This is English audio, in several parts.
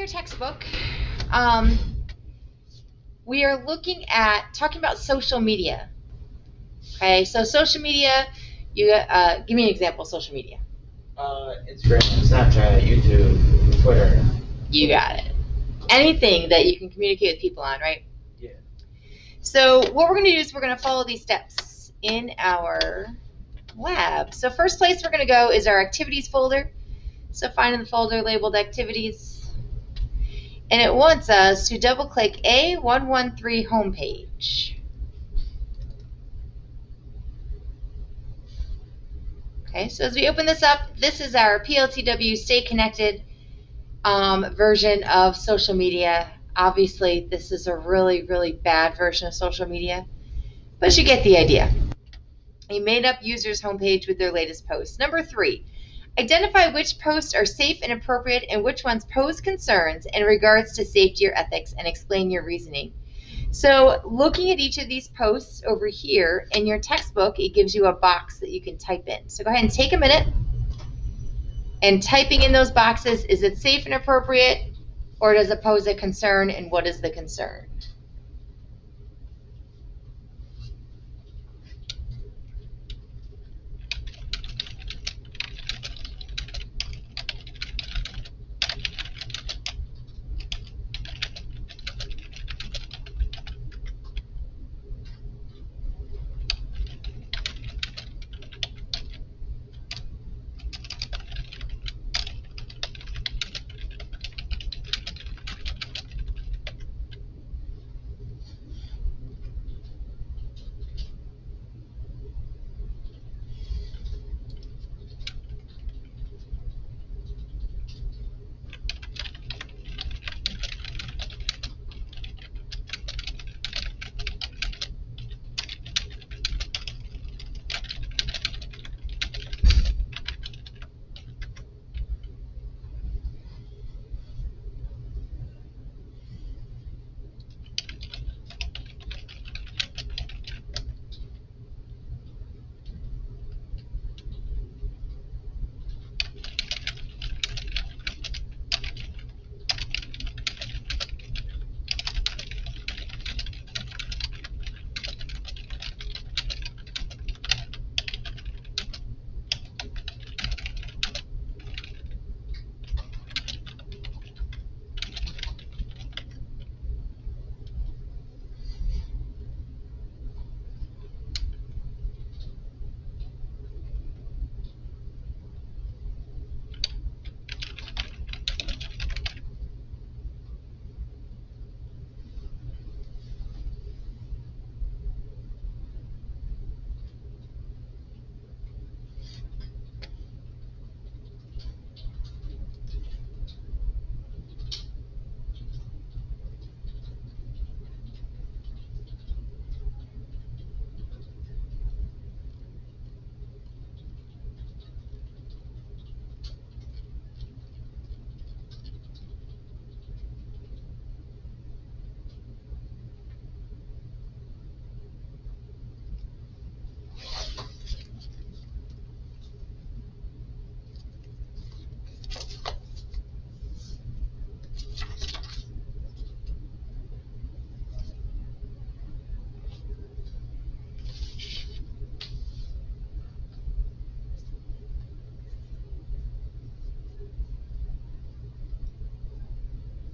your textbook, we are talking about social media. Okay, so social media, you give me an example of social media. Instagram, Snapchat, YouTube, Twitter. You got it. Anything that you can communicate with people on, right? Yeah. So what we're going to do is we're going to follow these steps in our lab. So first place we're going to go is our activities folder. So find in the folder labeled activities. And it wants us to double click A113 homepage. Okay, so as we open this up, this is our PLTW Stay Connected version of social media. Obviously, this is a really, really bad version of social media, but you get the idea. A made-up user's homepage with their latest posts. Number 3, identify which posts are safe and appropriate and which ones pose concerns in regards to safety or ethics, and explain your reasoning. So looking at each of these posts over here in your textbook, it gives you a box that you can type in. So go ahead and take a minute and typing in those boxes, is it safe and appropriate, or does it pose a concern, and what is the concern?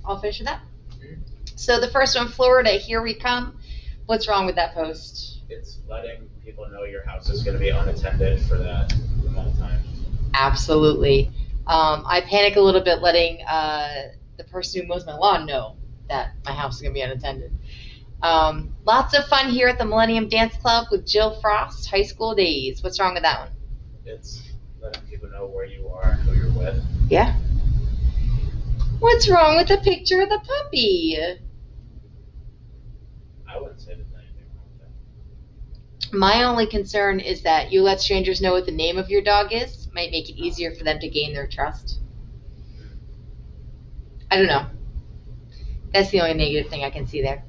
All finished with that? Mm-hmm. So the first one, Florida, here we come. What's wrong with that post? It's letting people know your house is going to be unattended for that amount of time. Absolutely. I panic a little bit letting the person who mows my lawn know that my house is going to be unattended. Lots of fun here at the Millennium Dance Club with Jill Frost, high school days. What's wrong with that one? It's letting people know where you are and who you're with. Yeah. What's wrong with the picture of the puppy? I wouldn't say there's anything wrong with that. My only concern is that you let strangers know what the name of your dog is. Might make it easier for them to gain their trust. I don't know. That's the only negative thing I can see there.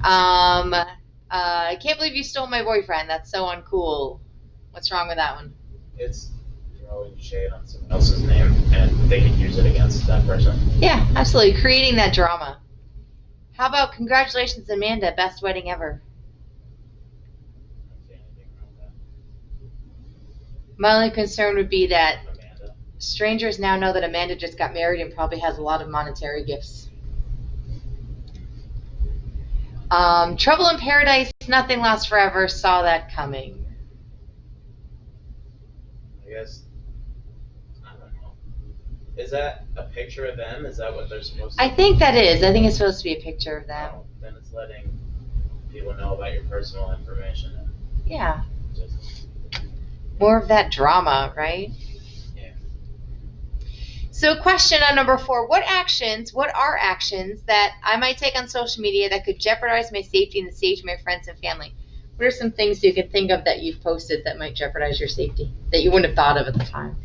I can't believe you stole my boyfriend. That's so uncool. What's wrong with that one? It's throwing shade on someone else's name, and they can use it against that person. Yeah, absolutely. Creating that drama. How about congratulations, Amanda, best wedding ever? I don't see anything wrong with My only concern would be that that. Amanda. strangers now know that Amanda just got married and probably has a lot of monetary gifts. Trouble in Paradise, Nothing Lasts Forever, saw that coming. I guess, I don't know. Is that a picture of them? Is that what they're supposed to I think that is. I think it's supposed to be a picture of them. Oh, then it's letting people know about your personal information. And Yeah. just, More of that drama, right? yeah. So question on number 4, what are actions that I might take on social media that could jeopardize my safety and the safety of my friends and family? What are some things you can think of that you've posted that might jeopardize your safety that you wouldn't have thought of at the time?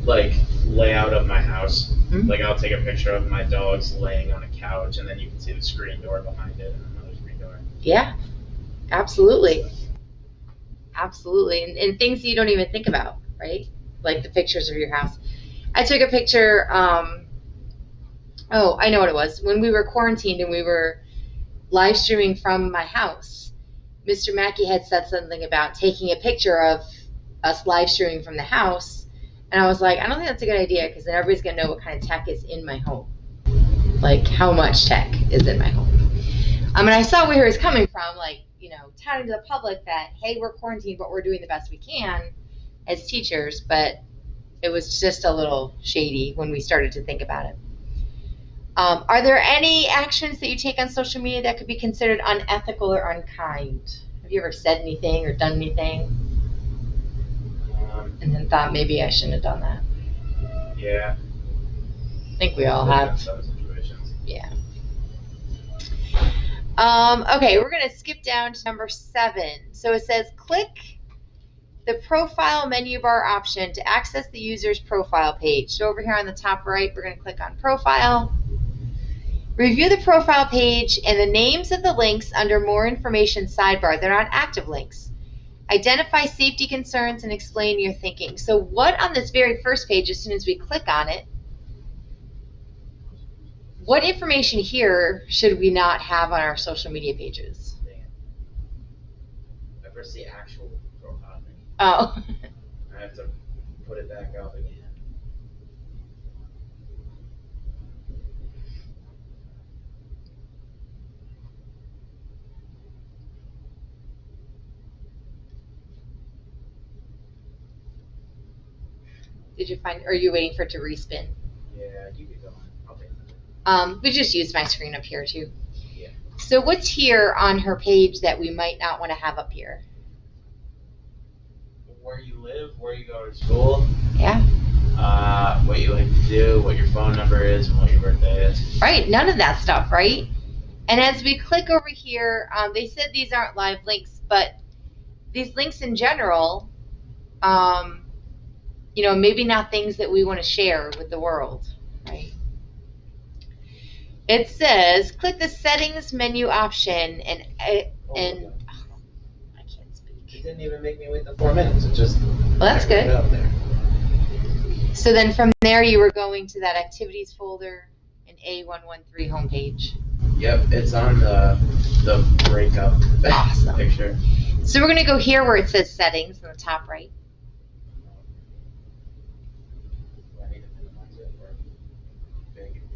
Like layout of my house. Mhm. Like I'll take a picture of my dogs laying on a couch, and then you can see the screen door behind it and another screen door. Yeah, absolutely. Absolutely. And things that you don't even think about, right? Like the pictures of your house. I took a picture, I know what it was. When we were quarantined and we were live streaming from my house, Mr. Mackey had said something about taking a picture of us live streaming from the house. And I was like, I don't think that's a good idea because then everybody's going to know what kind of tech is in my home. Like how much tech is in my home. And I saw where he was coming from, like, touting to the public that, hey, we're quarantined, but we're doing the best we can as teachers. But it was just a little shady when we started to think about it. Are there any actions that you take on social media that could be considered unethical or unkind? Have you ever said anything or done anything and then thought maybe I shouldn't have done that? Yeah. I think we all In have. some situations. Yeah. Okay, we're going to skip down to number 7. So it says click the profile menu bar option to access the user's profile page. So over here on the top right, we're going to click on profile. Review the profile page and the names of the links under more information sidebar. They're not active links. Identify safety concerns and explain your thinking. So what on this very first page, as soon as we click on it, what information here should we not have on our social media pages? I first see actual profile thing. Oh. I have to put it back up again. Did you find, or are you waiting for it to respin? Yeah, you can go on. I'll take it. We just used my screen up here too. Yeah. So what's here on her page that we might not want to have up here? Where you live, where you go to school. Yeah. What you like to do, what your phone number is, and what your birthday is. Right, none of that stuff, right? And as we click over here, they said these aren't live links, but these links in general, maybe not things that we want to share with the world, right? It says click the settings menu option and I can't speak. It didn't even make me wait the 4 minutes. It just. Well, that's good. Up there. So then from there, you were going to that activities folder and A113 homepage. Yep, it's on the breakup Awesome. picture. So we're going to go here where it says settings on the top right. Do I need to minimize it or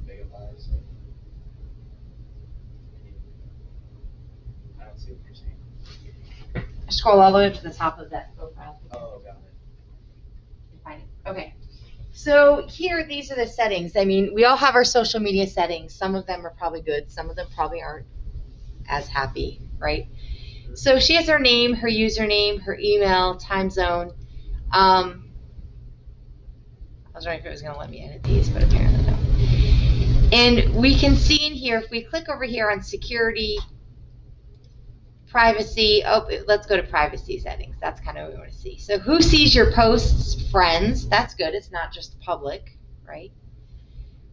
bigifies it? I don't see what you're saying. Scroll all the way up to the top of that profile. Oh, got it. Find it. Okay. So here, these are the settings. I mean, we all have our social media settings. Some of them are probably good. Some of them probably aren't as happy, right? So she has her name, her username, her email, time zone. I was wondering if it was going to let me edit these, but apparently no. And we can see in here, if we click over here on security, privacy, let's go to privacy settings. That's kind of what we want to see. So who sees your posts? Friends. That's good. It's not just public, right?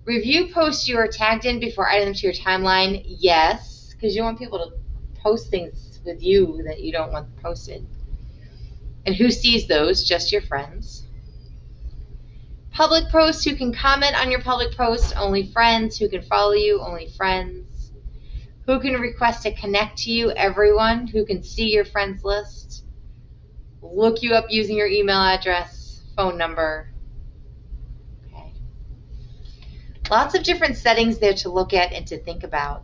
Review posts you are tagged in before adding them to your timeline. Yes, because you want people to post things with you that you don't want posted. And who sees those? Just your friends. Public posts, who can comment on your public post? Only friends. Who can follow you? Only friends. Who can request to connect to you? Everyone. Who can see your friends list? Look you up using your email address, phone number. Okay. Lots of different settings there to look at and to think about.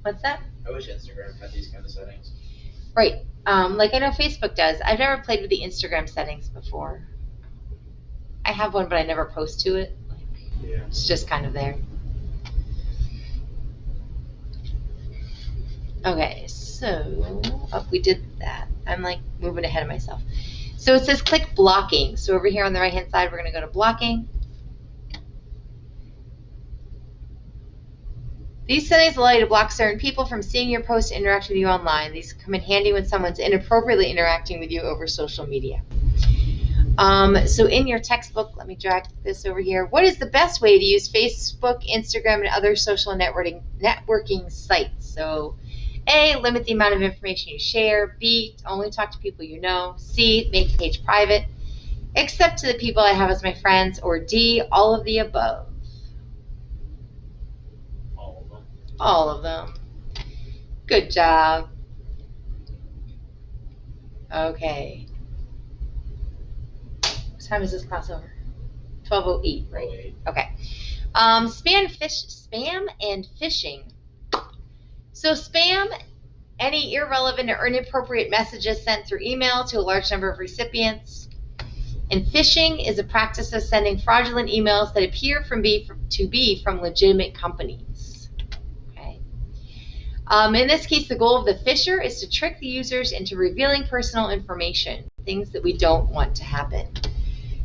What's that? I wish Instagram had these kind of settings. Right. Like I know Facebook does. I've never played with the Instagram settings before. I have one, but I never post to it. Yeah. It's just kind of there. Okay, so we did that. I'm like moving ahead of myself. So it says click blocking. So over here on the right hand side, we're going to go to blocking. These settings allow you to block certain people from seeing your posts and interact with you online. These come in handy when someone's inappropriately interacting with you over social media. So in your textbook, let me drag this over here. What is the best way to use Facebook, Instagram, and other social networking sites? So A, limit the amount of information you share. B, only talk to people you know. C, make the page private, except to the people I have as my friends. Or D, all of the above. All of them. Good job. Okay. What time is this class over? 12:08, right? Okay. Spam and phishing. So spam, any irrelevant or inappropriate messages sent through email to a large number of recipients. And phishing is a practice of sending fraudulent emails that appear to be from legitimate companies. In this case, the goal of the phisher is to trick the users into revealing personal information, things that we don't want to happen.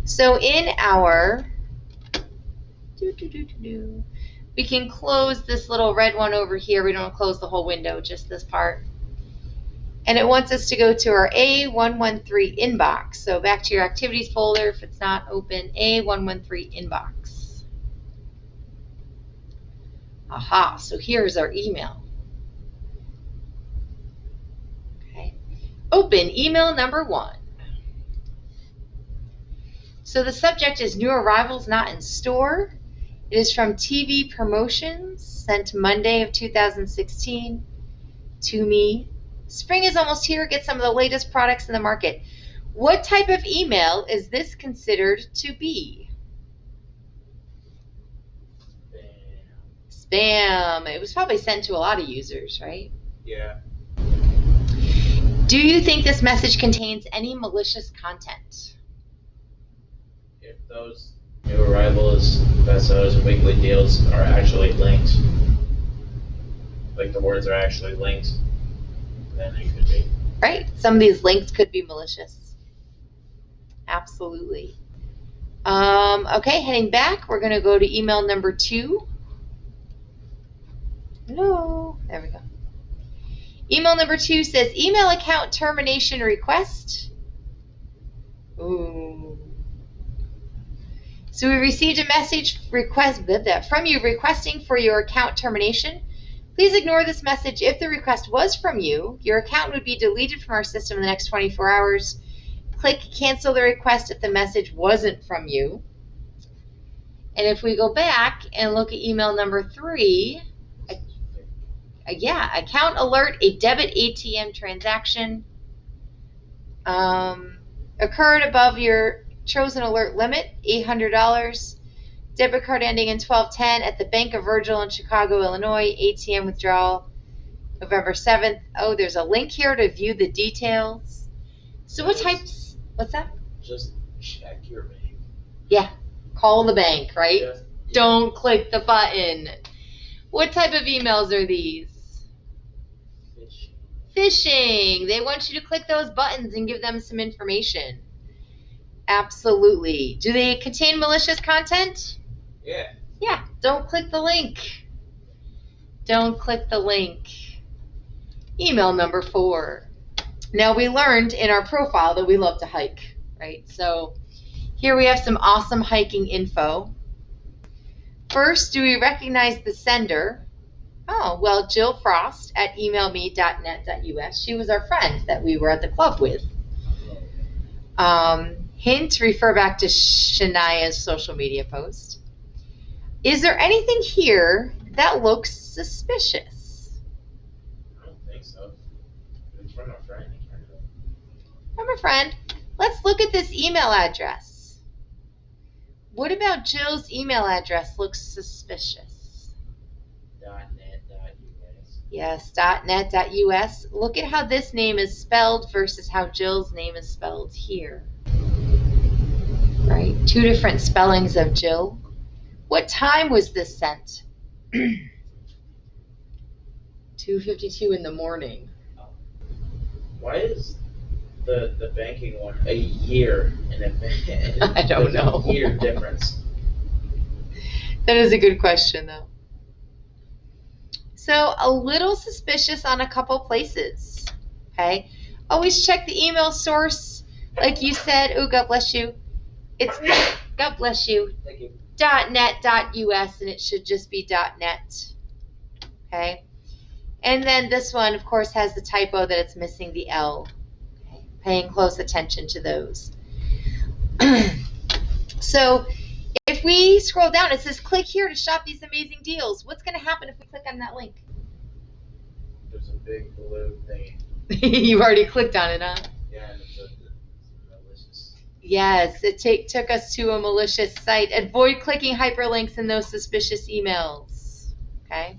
So in our, we can close this little red one over here. We don't close the whole window, just this part. And it wants us to go to our A113 inbox. So back to your activities folder, if it's not open, A113 inbox. Aha, so here's our email. Open email number 1. So the subject is new arrivals not in store. It is from TV Promotions, sent Monday of 2016 to me. Spring is almost here. Get some of the latest products in the market. What type of email is this considered to be? Spam. It was probably sent to a lot of users, right? Yeah. Do you think this message contains any malicious content? If those new arrivals, bestsellers, and weekly deals are actually linked, like the words are actually linked, then it could be. Right. Some of these links could be malicious. Absolutely. Okay, heading back, we're going to go to email number 2. No, there we go. Email number 2 says email account termination request. Ooh. So we received a message from you requesting for your account termination. Please ignore this message. If the request was from you, your account would be deleted from our system in the next 24 hours. Click cancel the request if the message wasn't from you. And if we go back and look at email number 3, account alert, a debit ATM transaction occurred above your chosen alert limit, $800. Debit card ending in 1210 at the Bank of Virgil in Chicago, Illinois. ATM withdrawal November 7th. Oh, there's a link here to view the details. So what types? What's that? Just check your bank. Yeah, call the bank, right? Yeah. Don't click the button. What type of emails are these? Phishing. They want you to click those buttons and give them some information. Absolutely. Do they contain malicious content? Yeah. Yeah. Don't click the link. Don't click the link. Email number 4. Now we learned in our profile that we love to hike, right? So here we have some awesome hiking info. First, do we recognize the sender? Oh, well, Jill Frost at emailme.net.us. She was our friend that we were at the club with. Hint, refer back to Shania's social media post. Is there anything here that looks suspicious? I don't think so. It's from a friend. From a friend. Let's look at this email address. What about Jill's email address looks suspicious? .net.us. Yes, .net.us. Look at how this name is spelled versus how Jill's name is spelled here. Right, two different spellings of Jill. What time was this sent? 2:52 in the morning. Why is the banking one a year in advance? I don't know. A year difference. That is a good question, though. So a little suspicious on a couple places. Okay, always check the email source, like you said. Oh, God bless you. It's God bless you. Thank you. .net.us, and it should just be .net. Okay, and then this one, of course, has the typo that it's missing the L. Okay. Paying close attention to those. So if we scroll down, it says click here to shop these amazing deals. What's going to happen if we click on that link? There's a big blue thing. You've already clicked on it, huh? Yeah, and it's malicious. Yes, it took us to a malicious site. Avoid clicking hyperlinks in those suspicious emails. Okay.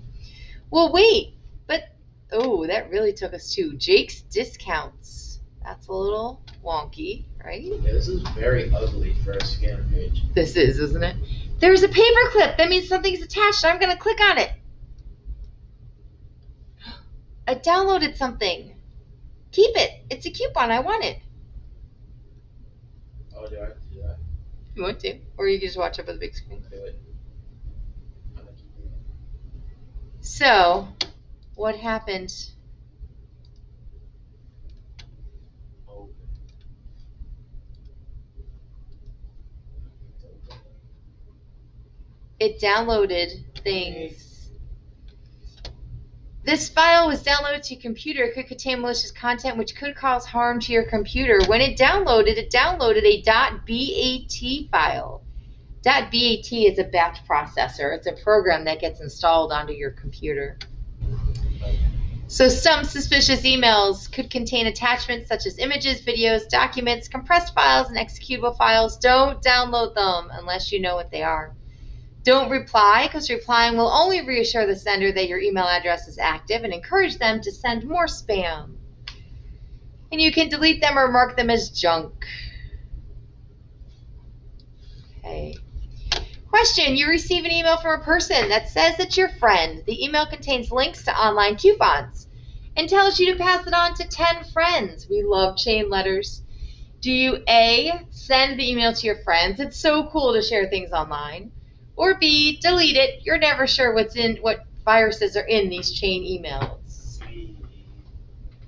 Well, wait, but oh, that really took us to Jake's Discounts. That's a little wonky, right? Yeah, this is very ugly for a scam page. This is, isn't it? There's a paper clip. That means something's attached. I'm going to click on it. I downloaded something. Keep it. It's a coupon. I want it. Oh, do I have to do that? You want to? Or you can just watch over the big screen. Do it. I'm gonna keep doing it. So, what happened? Oh. It downloaded things. This file was downloaded to your computer. It could contain malicious content which could cause harm to your computer. When it downloaded a .bat file. .bat is a batch processor. It's a program that gets installed onto your computer. So some suspicious emails could contain attachments such as images, videos, documents, compressed files, and executable files. Don't download them unless you know what they are. Don't reply, because replying will only reassure the sender that your email address is active and encourage them to send more spam. And you can delete them or mark them as junk. Okay. Question, you receive an email from a person that says it's your friend. The email contains links to online coupons and tells you to pass it on to 10 friends. We love chain letters. Do you A, send the email to your friends? It's so cool to share things online. Or B, delete it. You're never sure what viruses are in these chain emails. B.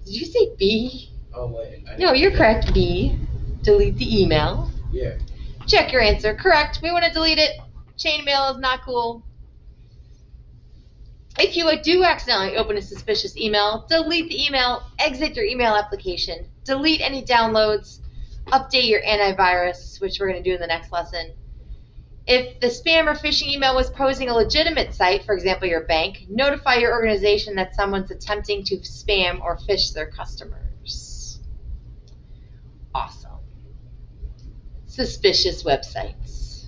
Did you say B? Oh, wait. No, you're correct. B, delete the email. Yeah. Check your answer. Correct. We want to delete it. Chain mail is not cool. If you do accidentally open a suspicious email, delete the email, exit your email application, delete any downloads, update your antivirus, which we're going to do in the next lesson. If the spam or phishing email was posing a legitimate site, for example, your bank, notify your organization that someone's attempting to spam or phish their customers. Awesome. Suspicious websites.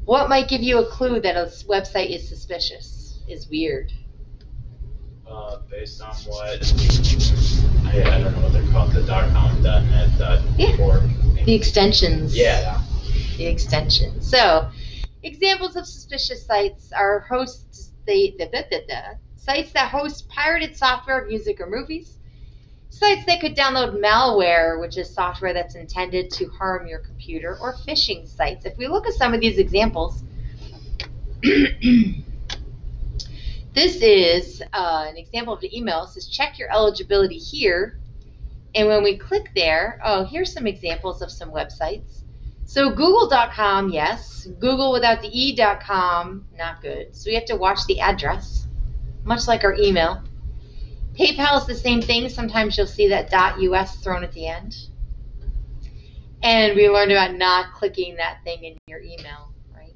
What might give you a clue that a website is suspicious, is weird? Based on what, I don't know what they're called, the .com, .net, .org. The extensions. Yeah. The extension. So, examples of suspicious sites are sites that host pirated software, music, or movies. Sites that could download malware, which is software that's intended to harm your computer, or phishing sites. If we look at some of these examples, this is an example of the email. It says check your eligibility here. And when we click there, oh, here's some examples of some websites. So Google.com, yes. Google without the E.com, not good. So we have to watch the address, much like our email. PayPal is the same thing. Sometimes you'll see that .us thrown at the end. And we learned about not clicking that thing in your email, right?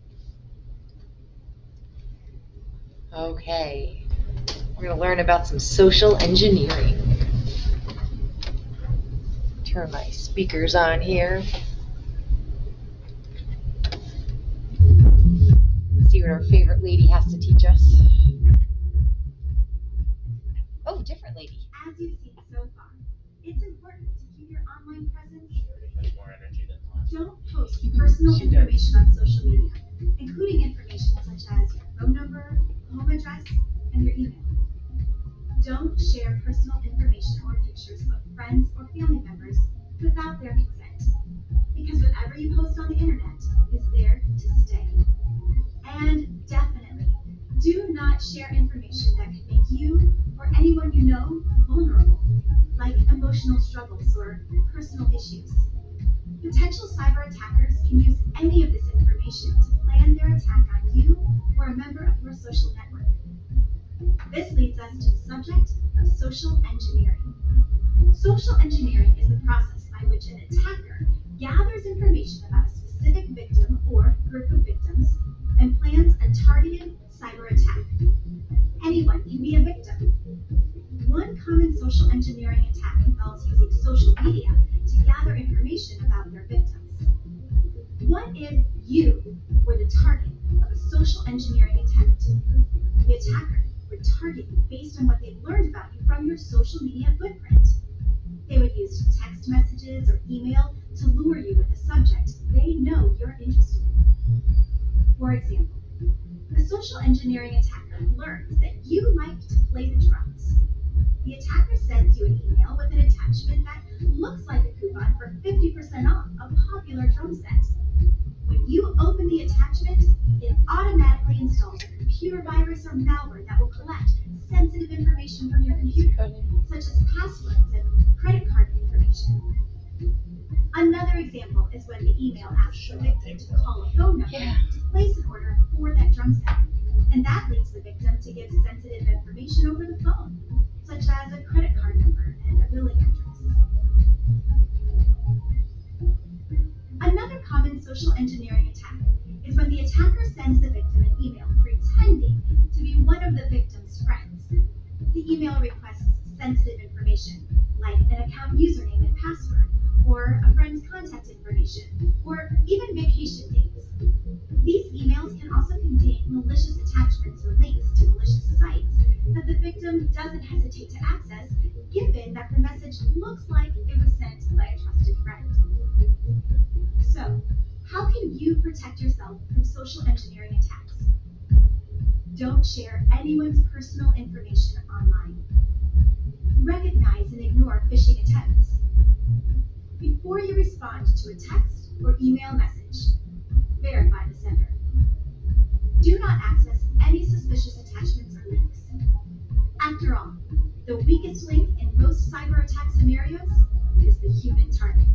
Okay. We're going to learn about some social engineering. Turn my speakers on here. See what our favorite lady has to teach us. Oh, different lady. As you've seen so far, it's important to keep your online presence. Has more energy than mine. Don't post personal information on social media, including information such as your phone number, home address, and your email. Don't share personal information or pictures of friends or family members without their consent, because whatever you post on the internet is there to stay. And definitely, do not share information that could make you or anyone you know vulnerable, like emotional struggles or personal issues. Potential cyber attackers can use any of this information to plan their attack on you or a member of your social network. This leads us to the subject of social engineering. Social engineering is the process by which an attacker gathers information about a specific victim or group of victims and plans a targeted cyber attack. Anyone can be a victim. One common social engineering attack involves using social media to gather information about their victims. What if you were the target of a social engineering attempt? The attacker would target you based on what they learned about you from your social media footprint. They would use text messages or email to lure you with a subject they know you're interested in. For example, a social engineering attacker learns that you like to play the drums. The attacker sends you an email with an attachment that looks like a coupon for 50% off a popular drum set. When you open the attachment, it automatically installs a computer virus or malware that will collect sensitive information from your computer, such as passwords and credit card information. Another example is when the email asks the victim to call a phone number to place an order for that drum set, and that leads the victim to give sensitive information over the phone, such as a credit card number and a billing address. Another common social engineering attack is when the attacker sends the victim an email pretending to be one of the victim's friends. The email requests sensitive information, like an account username and password, or a friend's contact information, or even vacation dates. These emails can also contain malicious attachments or links to malicious sites that the victim doesn't hesitate to access, given that the message looks like it was sent by a trusted friend. So, how can you protect yourself from social engineering attacks? Don't share anyone's personal information online. Recognize and ignore phishing attempts. Before you respond to a text or email message, verify the sender. Do not access any suspicious attachments or links. After all, the weakest link in most cyber attack scenarios is the human target.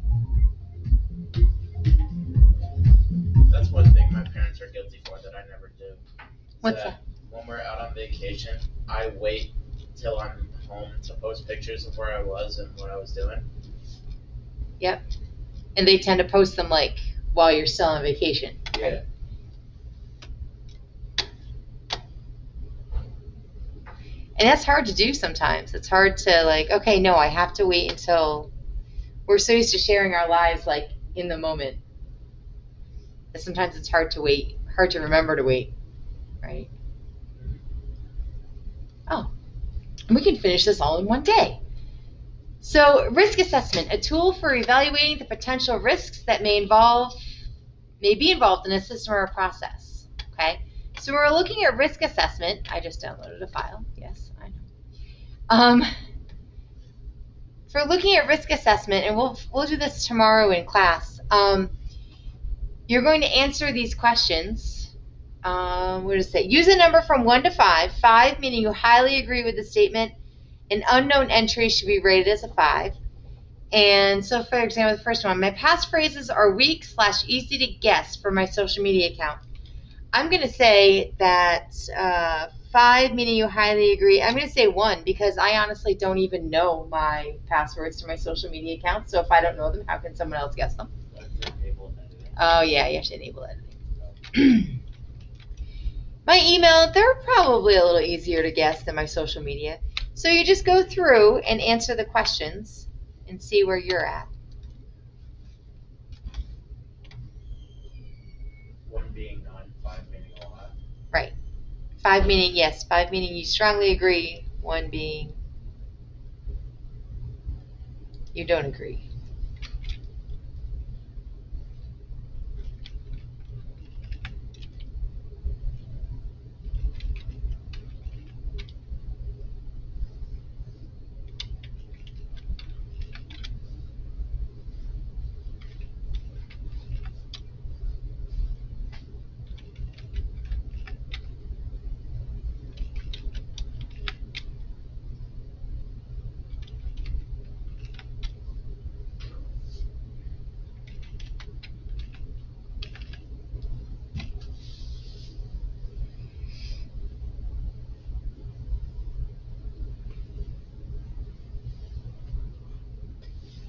That's one thing my parents are guilty for that I never do. What's that? When we're out on vacation, I wait till I'm home to post pictures of where I was and what I was doing. Yep. And they tend to post them like while you're still on vacation. Yeah. And that's hard to do sometimes. It's hard to like, okay, no, I have to wait until we're so used to sharing our lives like in the moment. And sometimes it's hard to wait, hard to remember to wait, right? Oh, and we can finish this all in one day. So risk assessment, a tool for evaluating the potential risks that may be involved in a system or a process, okay? So we're looking at risk assessment. I just downloaded a file. Yes, I know. For looking at risk assessment, and we'll do this tomorrow in class, you're going to answer these questions. What does it say? Use a number from 1 to 5, 5 meaning you highly agree with the statement. An unknown entry should be rated as a 5. And so, for example, the first one, my passphrases are weak / easy to guess for my social media account. I'm going to say that 5, meaning you highly agree. I'm going to say 1 because I honestly don't even know my passwords to my social media account. So if I don't know them, how can someone else guess them? Oh, yeah, you have to enable editing. My email, they're probably a little easier to guess than my social media. So you just go through and answer the questions and see where you're at. 1 being none, 5 meaning a lot. Right. 5 meaning yes, 5 meaning you strongly agree, 1 being you don't agree.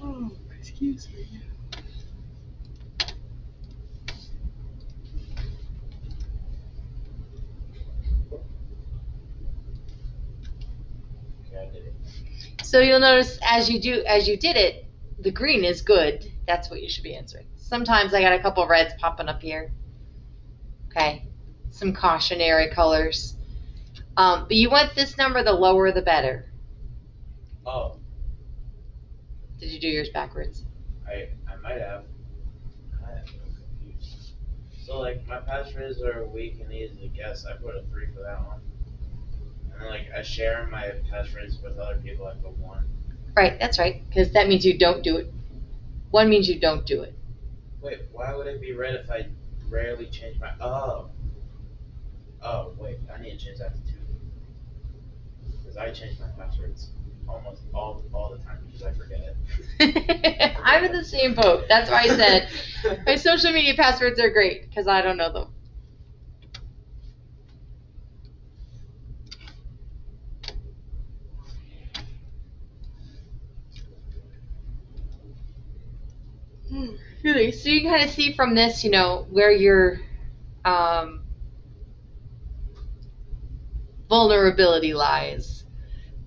Oh, excuse me. Okay, I did it. So you'll notice as you did it, the green is good. That's what you should be answering. Sometimes I got a couple reds popping up here. Okay. Some cautionary colors. But you want this number, the lower the better. Oh, Did you do yours backwards? I might have. I'm confused. So like my passwords are weak and easy to guess. I put a 3 for that one. And then like I share my passwords with other people. I put 1. Right, that's right. Because that means you don't do it. 1 means you don't do it. Wait, why would it be red if I rarely change my? Oh. Oh wait, I need to change that to 2. Because I change my passwords almost all the time because I forget it. I'm in the same boat. That's why I said my social media passwords are great because I don't know them. Really, so you can kind of see from this, where your vulnerability lies.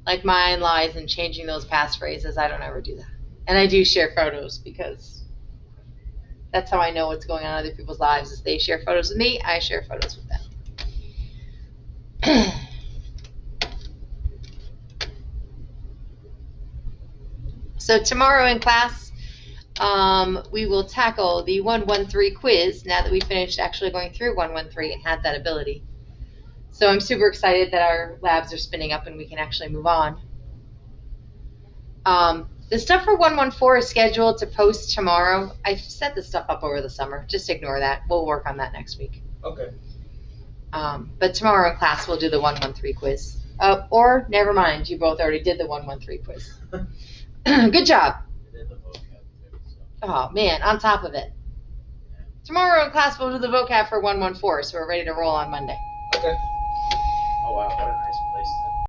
Like mine lies in changing those passphrases. I don't ever do that. And I do share photos because that's how I know what's going on in other people's lives. Is they share photos with me, I share photos with them. So tomorrow in class, we will tackle the 113 quiz now that we finished actually going through 113 and had that ability. So I'm super excited that our labs are spinning up and we can actually move on. The stuff for 114 is scheduled to post tomorrow. I've set the stuff up over the summer. Just ignore that. We'll work on that next week. Okay. But tomorrow in class, we'll do the 113 quiz. Or never mind, you both already did the 113 quiz. Good job. I did the vocab too, so. Oh, man, on top of it. Tomorrow in class, we'll do the vocab for 114, so we're ready to roll on Monday. Okay. Oh wow.